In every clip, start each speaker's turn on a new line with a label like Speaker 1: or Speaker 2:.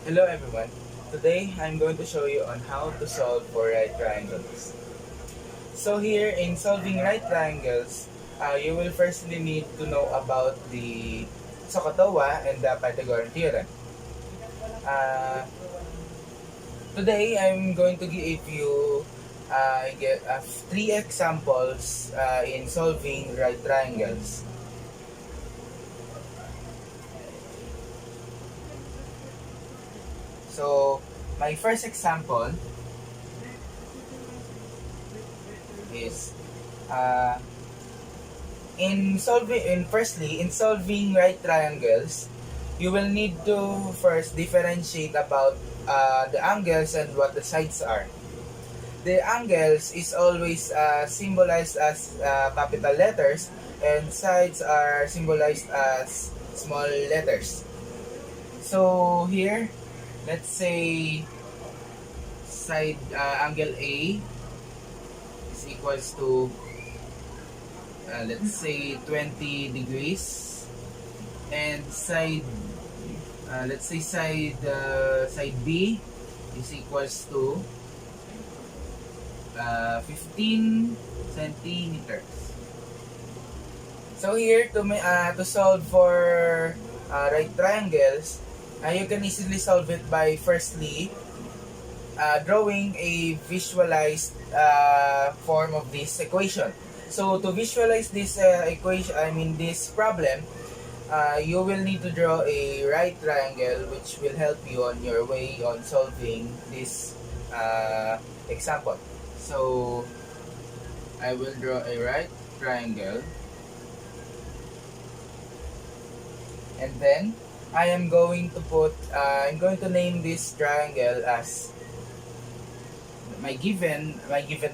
Speaker 1: Hello everyone. Today I'm going to show you on how to solve for right triangles. So here in solving right triangles, you will firstly need to know about the SOHCAHTOA and the Pythagorean theorem. Uh, Today I'm going to give you three examples in solving right triangles. So my first example is uh, in solving right triangles, you will need to first differentiate about the angles and what the sides are. The angles is always symbolized as capital letters, and sides are symbolized as small letters. So here, let's say side angle A is equals to let's say 20 degrees, and side B is equals to 15 centimeters. So here to solve for right triangles, you can easily solve it by firstly drawing a visualized form of this equation. So to visualize this this problem, you will need to draw a right triangle, which will help you on your way on solving this example. So I will draw a right triangle, and then I'm going to name this triangle as my given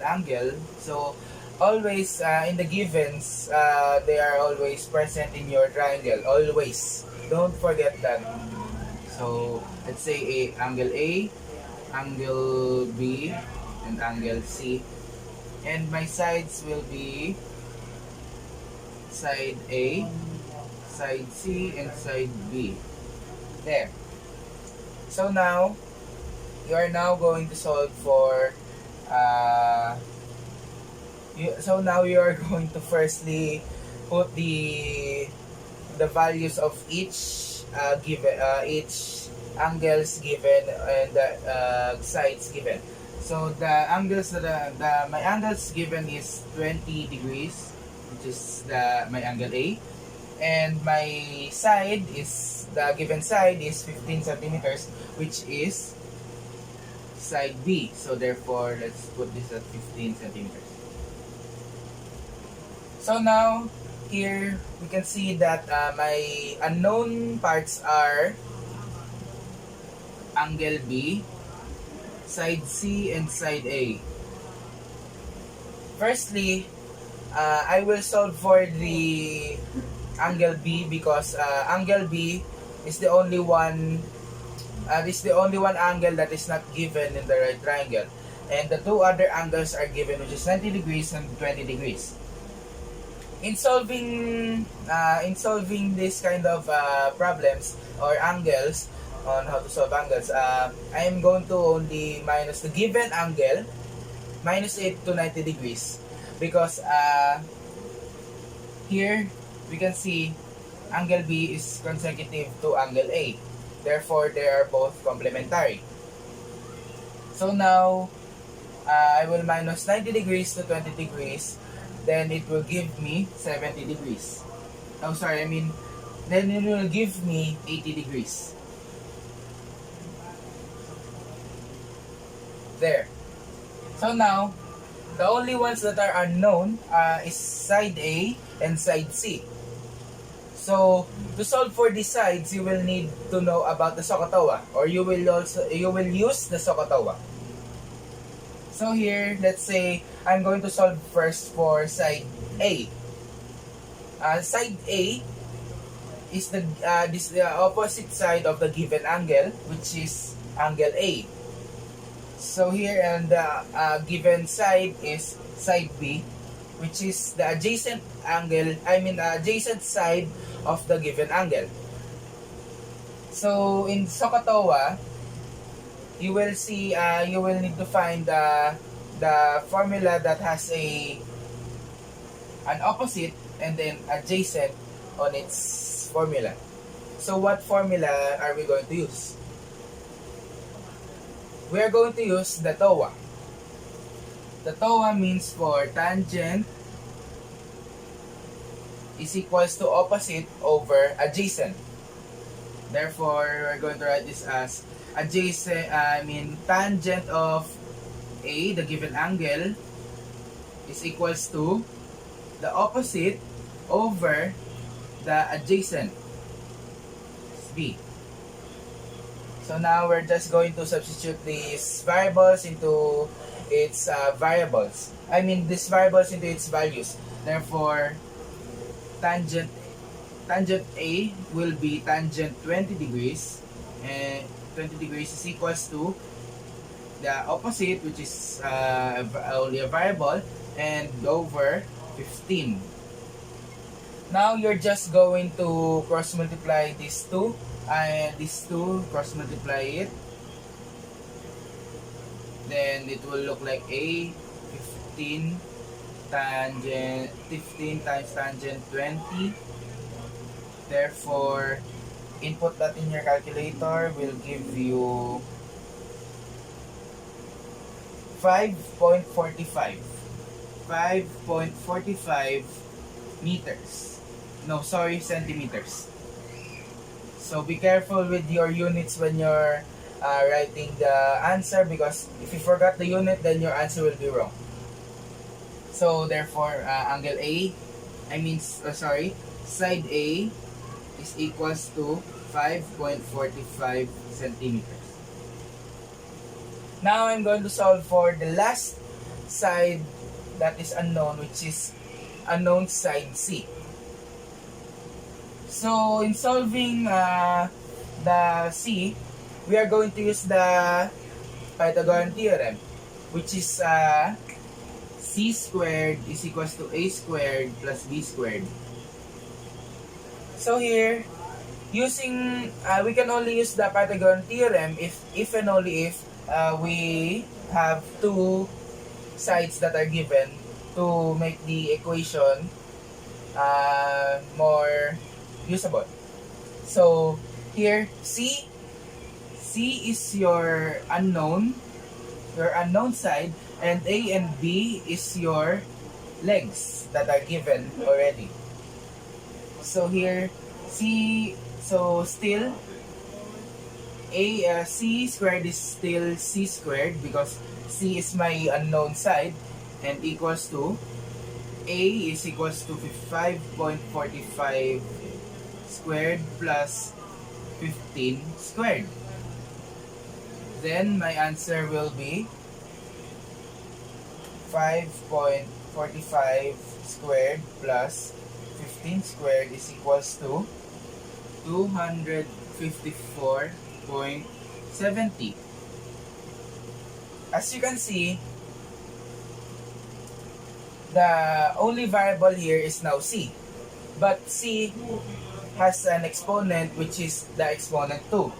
Speaker 1: angle. So always in the givens, they are always present in your triangle, always, don't forget that. So let's say angle A, angle B, and angle C, and my sides will be side A, side C, and side B. There. So now you are now going to solve for so now you are going to firstly put the values of each each angles given and the sides given. So the angles my angles given is 20 degrees, which is my angle A, and my side is the given side is 15 centimeters, which is side B. So therefore, let's put this at 15 centimeters. So now, here we can see that my unknown parts are angle B, side C, and side A. Firstly, I will solve for the angle B because angle B is the only one angle that is not given in the right triangle, and the two other angles are given, which is 90 degrees and 20 degrees. In solving this kind of problems or angles, on how to solve angles, I am going to only minus the given angle, minus it to 90 degrees, because here we can see angle B is consecutive to angle A. Therefore, they are both complementary. So now, I will minus 90 degrees to 20 degrees. Then it will give me 70 degrees. Then it will give me 80 degrees. There. So now, the only ones that are unknown is side A and side C. So to solve for these sides, you will need to know about the SOHCAHTOA, or you will use the SOHCAHTOA. So here, let's say I'm going to solve first for side A. Side A is the opposite side of the given angle, which is angle A. So here, and the given side is side B, which is the adjacent side of the given angle. So in SOHCAHTOA, you will see, you will need to find the formula that has an opposite and then adjacent on its formula. So what formula are we going to use? We are going to use the TOA. The TOA means for tangent is equals to opposite over adjacent. Therefore, we're going to write this as adjacent, tangent of A, the given angle, is equals to the opposite over the adjacent, B. So now we're just going to substitute these variables into its variables. These variables into its values. Therefore, tangent A will be tangent 20 degrees, and 20 degrees is equals to the opposite, which is only a variable, and over 15. Now you're just going to cross multiply these two, cross multiply it, then it will look like A 15 tangent 15 times tangent 20. Therefore, input that in your calculator will give you 5.45 meters. No, sorry, centimeters. So be careful with your units when you're writing the answer, because if you forgot the unit, then your answer will be wrong. So therefore, angle A, side A is equals to 5.45 centimeters. Now I'm going to solve for the last side that is unknown, which is unknown side C. So in solving the C, we are going to use the Pythagorean theorem, which is C squared is equals to A squared plus B squared. So here, using we can only use the Pythagorean theorem if and only if we have two sides that are given to make the equation more usable. So here, C is your unknown side, and A and B is your legs that are given already. So here, C squared is still C squared, because C is my unknown side, and equals to A is equals to 5.45 squared plus 15 squared. Then my answer will be 5.45 squared plus 15 squared is equals to 254.70. As you can see, the only variable here is now C. But C has an exponent, which is the exponent 2.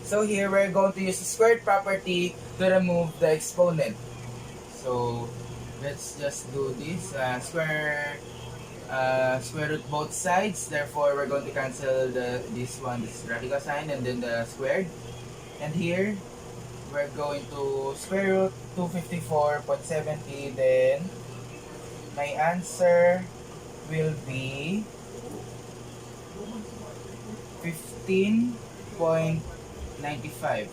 Speaker 1: So here we're going to use the squared property to remove the exponent. So let's just do this. Square root both sides. Therefore, we're going to cancel this radical sign, and then the squared. And here, we're going to square root 254.70. Then my answer will be 15.95.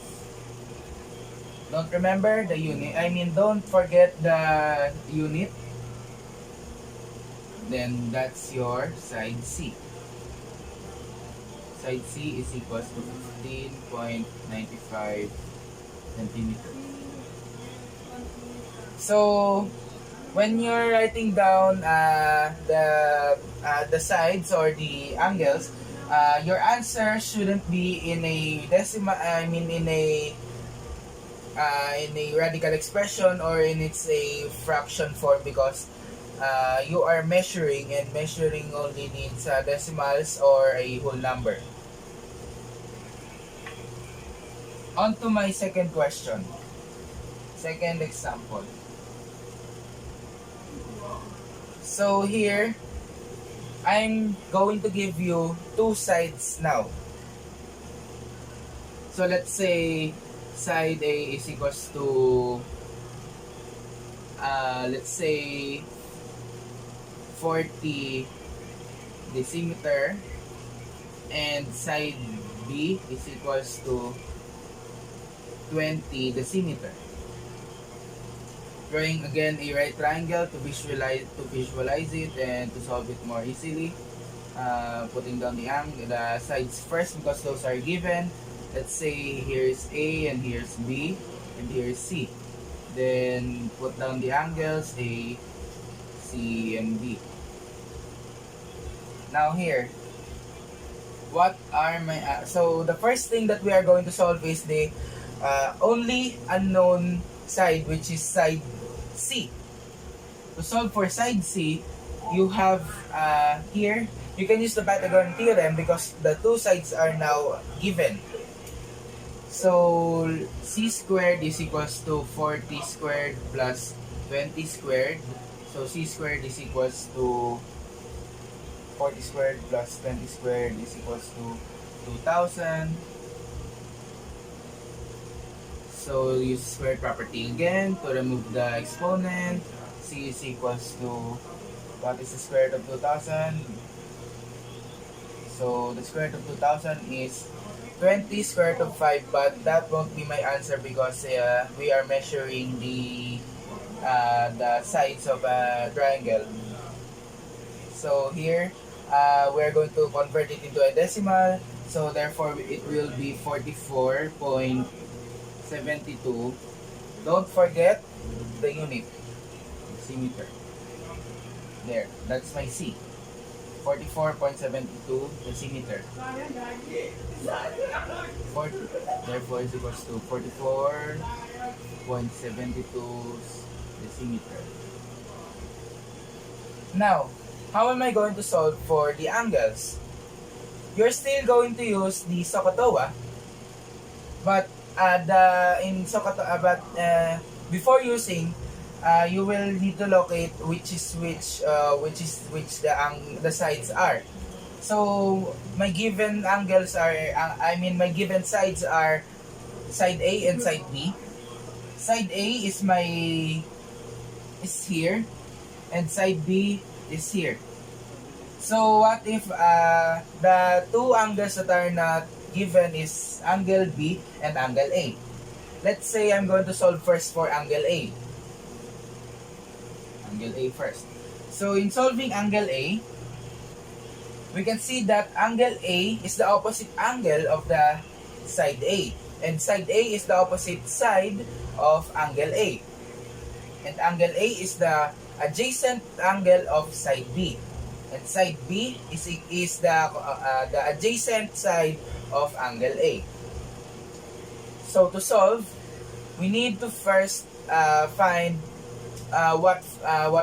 Speaker 1: Don't remember the unit. Don't forget the unit. Then that's your side C. Side C is equals to 15.95 centimeters. So when you're writing down the sides or the angles, your answer shouldn't be in a decimal. In a radical expression, or in its a fraction form, because you are measuring, and measuring only needs decimals or a whole number. On to my second question. Second example. So here, I'm going to give you two sides now. So let's say side A is equals to, let's say 40 decimeter, and side B is equals to 20 decimeter. Drawing again a right triangle to visualize it and to solve it more easily. Putting down the sides first because those are given. Let's say here's A and here's B and here's C. Then put down the angles A, C, and B. Now here, what are my so the first thing that we are going to solve is the only unknown side, which is side C. To solve for side C, you have here, you can use the Pythagorean theorem because the two sides are now given. So C squared is equals to 40 squared plus 20 squared. So C squared is equals to 40 squared plus 20 squared is equals to 2000. So use square property again to remove the exponent. C is equals to, what is the square root of 2000? So the square root of 2000 is 20 square root of 5, but that won't be my answer because we are measuring the sides of a triangle. So here, we're going to convert it into a decimal. So therefore, it will be 44.72. Don't forget the unit, decimeter. There, that's my C. 44.72 decimeter. 40, therefore, is equals to 44.72 decimeter. Now, how am I going to solve for the angles? You're still going to use the SOHCAHTOA, but before using, you will need to locate which the sides are. So my given angles are, my given sides are side A and side B. Side A is here, and side B is here. So what if the two angles that are not given is angle B and angle A? Let's say I'm going to solve first for angle A. Angle A first. So in solving angle A, we can see that angle A is the opposite angle of the side A. And side A is the opposite side of angle A. And angle A is the adjacent angle of side B. And side B is the adjacent side of angle A. So to solve, we need to first find what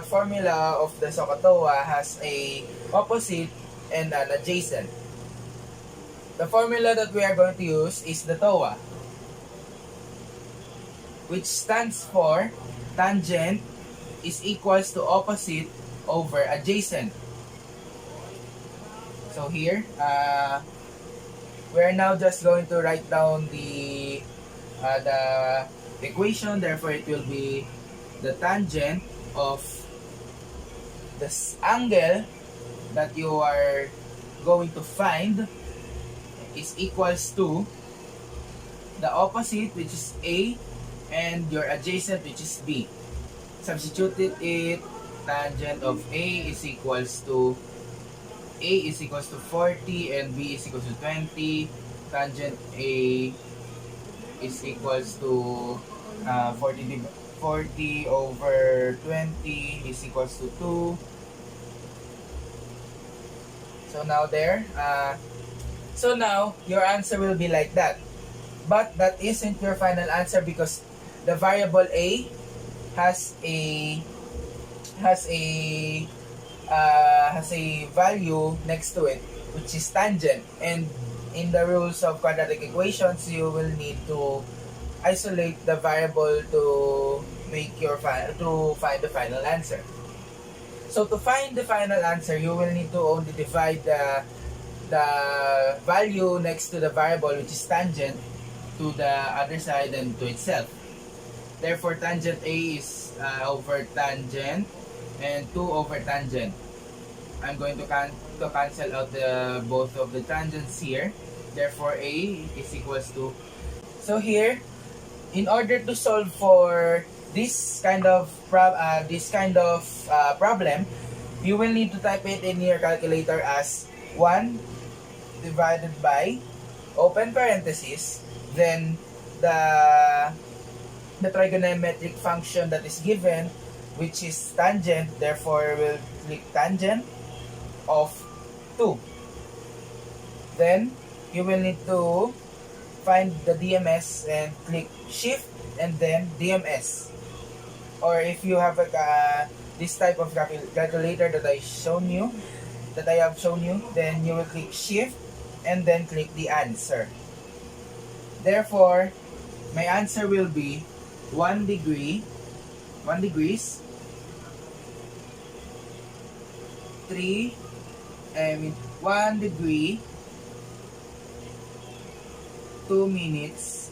Speaker 1: formula of the SOHCAHTOA has a opposite and an adjacent. The formula that we are going to use is the TOA, which stands for tangent is equals to opposite over adjacent. So here, we're now just going to write down the equation. Therefore, it will be the tangent of this angle that you are going to find is equals to the opposite, which is A, and your adjacent, which is B. Substitute it, tangent of A is equals to 40 and B is equals to 20. Tangent A is equals to 40 over 20 is equals to 2. So now there, so now your answer will be like that. But that isn't your final answer because the variable A has a value next to it, which is tangent, and in the rules of quadratic equations, you will need to isolate the variable to make your to find the final answer. So to find the final answer, you will need to only divide the value next to the variable, which is tangent, to the other side and to itself. Therefore, tangent A is over tangent and 2 over tangent. I'm going to cancel out the both of the tangents here. Therefore, A is equals to. So here, in order to solve for this kind of problem, you will need to type it in your calculator as 1 divided by open parenthesis, then the trigonometric function that is given, which is tangent. Therefore, we'll click tangent of 2. Then you will need to find the DMS and click shift and then DMS. Or if you have this type of calculator that I have shown you, then you will click shift and then click the answer. Therefore, my answer will be 1 degrees 1 degree 2 minutes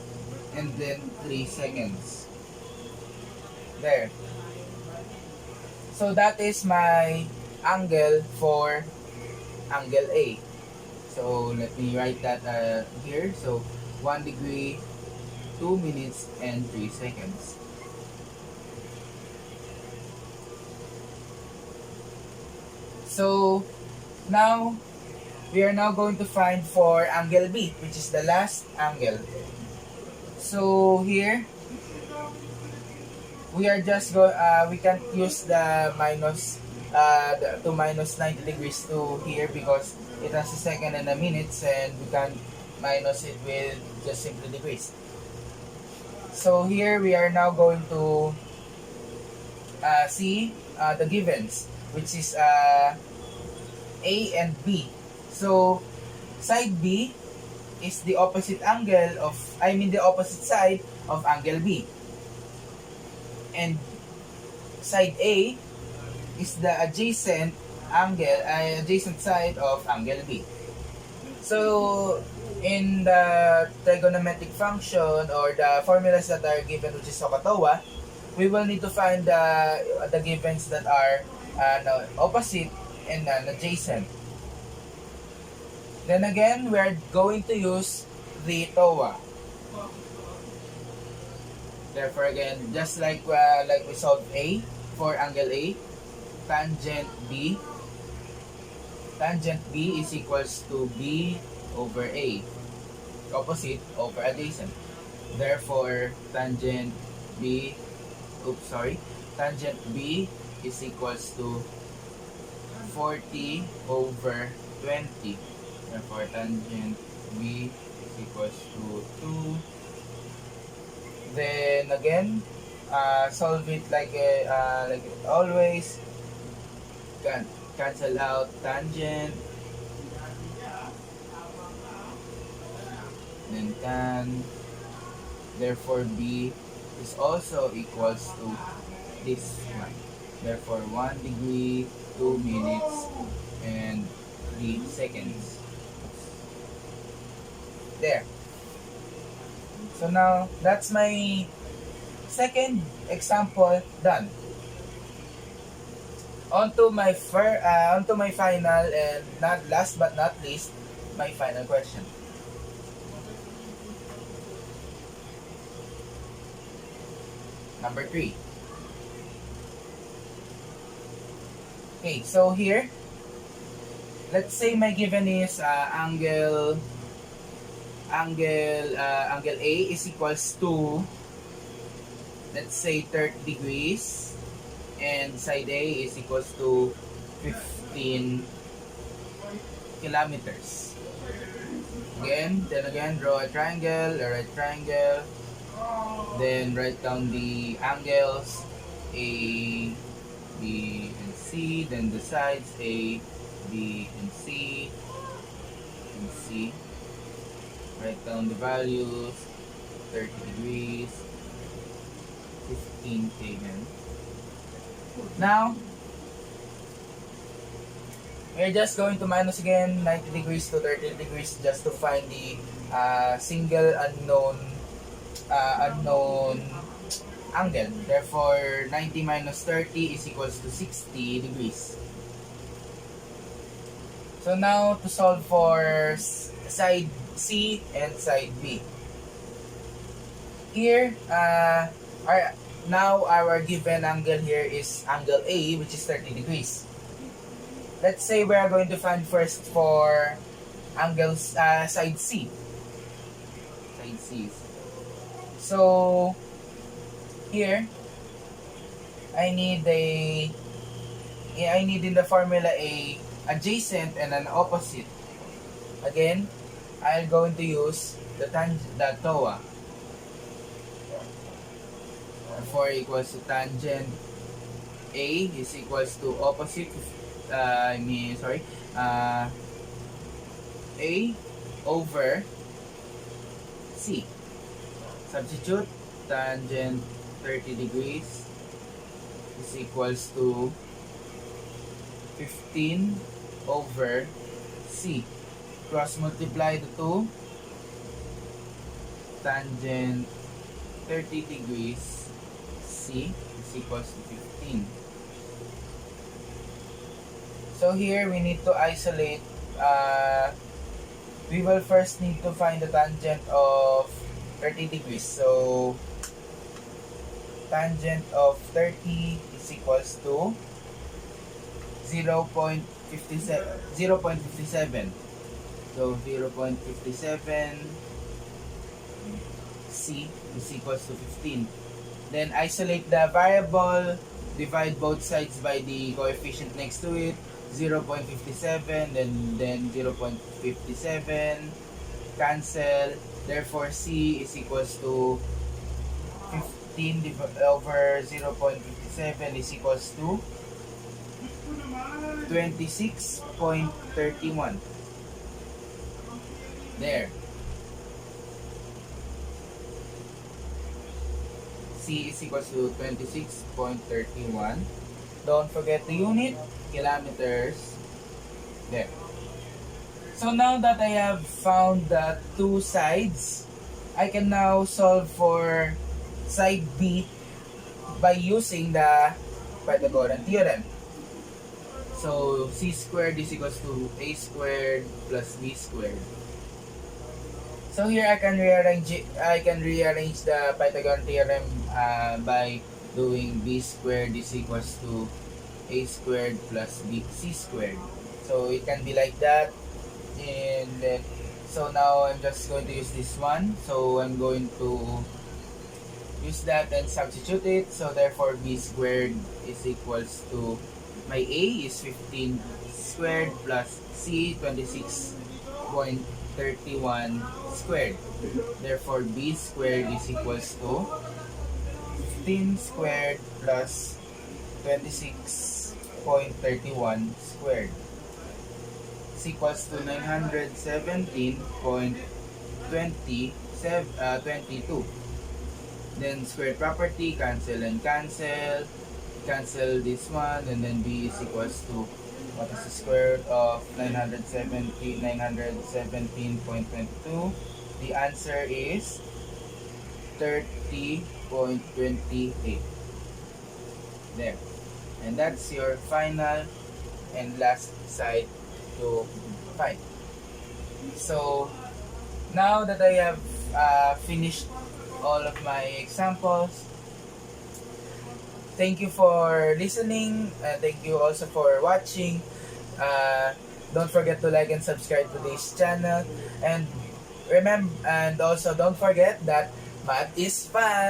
Speaker 1: and then 3 seconds. There. So that is my angle for angle A. So let me write that here. So 1 degree 2 minutes and 3 seconds. So now we are now going to find for angle B, which is the last angle. So here we are just we can't use the minus to minus 90 degrees to here because it has a second and a minutes, and we can minus it with just simply degrees. So here we are now going to see the givens, which is A and B. So side B is the opposite angle of, the opposite side of angle B. And side A is the adjacent side of angle B. So in the trigonometric function or the formulas that are given, which is SOHCAHTOA, we will need to find the givens that are opposite and adjacent. Then again, we are going to use the TOA. Therefore again, just like we solved A for angle A, tangent B is equals to B over A, opposite over adjacent. Therefore tangent B is equals to 40 over 20. Therefore tangent B is equals to 2. Then again, solve it like always. Cancel out tangent, then tan. Therefore B is also equals to this one. Therefore 1 degree 2 minutes and 3 seconds. There. So now that's my second example done. Onto my final, and not last but not least, my final question. Number 3. Okay, so here, let's say my given is angle A is equals to, let's say 30 degrees, and side A is equals to 15 kilometers. Then again, draw a triangle, a right triangle, then write down the angles A, B, and C, then the sides A, B, and C, Write down the values. 30 degrees, 15 kN. Now, we're just going to minus again 90 degrees to 30 degrees just to find the single unknown angle. Therefore, 90 minus 30 is equals to 60 degrees. So now, to solve for side C and side B. Here, now our given angle here is angle A, which is 30 degrees. Let's say we are going to find first for angles side C. Side C. So here I need in the formula a adjacent and an opposite. Again, I'm going to use the TOA. Therefore, equals to tangent A is equals to opposite A over C. Substitute tangent 30 degrees is equals to 15 over C. Cross multiply the two. Tangent 30 degrees C is equals to 15. So here we need to isolate, we will first need to find the tangent of 30 degrees. So tangent of 30 is equals to 0.57. So 0.57 C is equals to 15. Then isolate the variable, divide both sides by the coefficient next to it, 0.57, then 0.57, cancel. Therefore, C is equals to 15 over 0.57 is equals to 26.31. There. C is equals to 26.31. Don't forget the unit, kilometers. There. So now that I have found the two sides, I can now solve for side B by using the Pythagorean theorem. So C squared is equals to A squared plus B squared. So here I can rearrange the Pythagorean theorem by doing B squared is equals to A squared plus C squared. So it can be like that. And then, so now I'm just going to use this one. So I'm going to use that and substitute it. So therefore B squared is equals to, my A is 15 squared plus C 26.31 squared. Therefore B squared is equals to 15 squared plus 26.31 squared is equals to 917.22. Then square property, cancel and cancel. Cancel this one, and then B is equals to, what is the square root of 917.22? The answer is 30.28. There. And that's your final and last side to find. So now that I have finished all of my examples, thank you for listening. Thank you also for watching. Don't forget to like and subscribe to this channel. And remember, and also don't forget that math is fun.